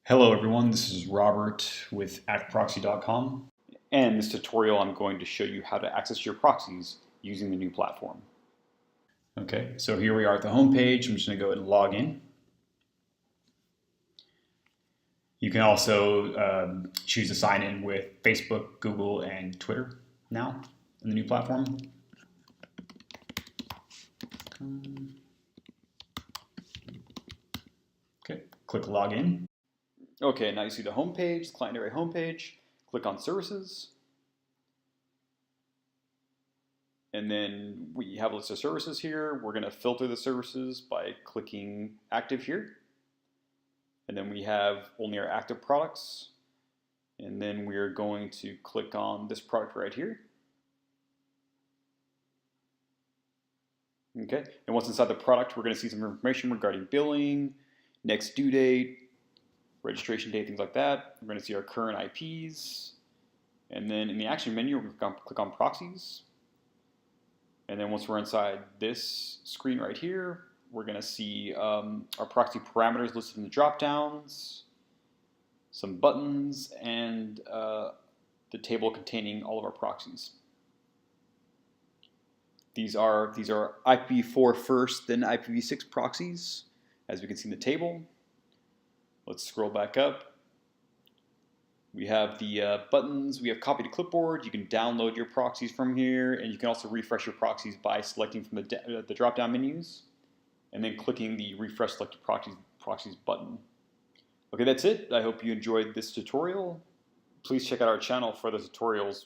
Hello everyone, this is Robert with ActProxy.com. And in this tutorial I'm going to show you how to access your proxies using the new platform. Okay, so here we are at the home page. I'm just going to go ahead and log in. You can also choose to sign in with Facebook, Google, and Twitter now in the new platform. Okay, click login. Okay, now you see the home page, the client area home page. Click on services. And then we have a list of services here. We're going to filter the services by clicking active here. And then we have only our active products. And then we're going to click on this product right here. Okay, and once inside the product, we're going to see some information regarding billing, next due date, registration date, things like that. We're going to see our current IPs. And then in the action menu, we're going to click on proxies. And then once we're inside this screen right here, we're going to see our proxy parameters listed in the drop-downs, some buttons, and the table containing all of our proxies. These are IPv4 first, then IPv6 proxies, as we can see in the table. Let's scroll back up. We have the buttons. We have copy to clipboard. You can download your proxies from here, and you can also refresh your proxies by selecting from the drop-down menus, and then clicking the refresh selected proxies button. Okay, that's it. I hope you enjoyed this tutorial. Please check out our channel for other tutorials.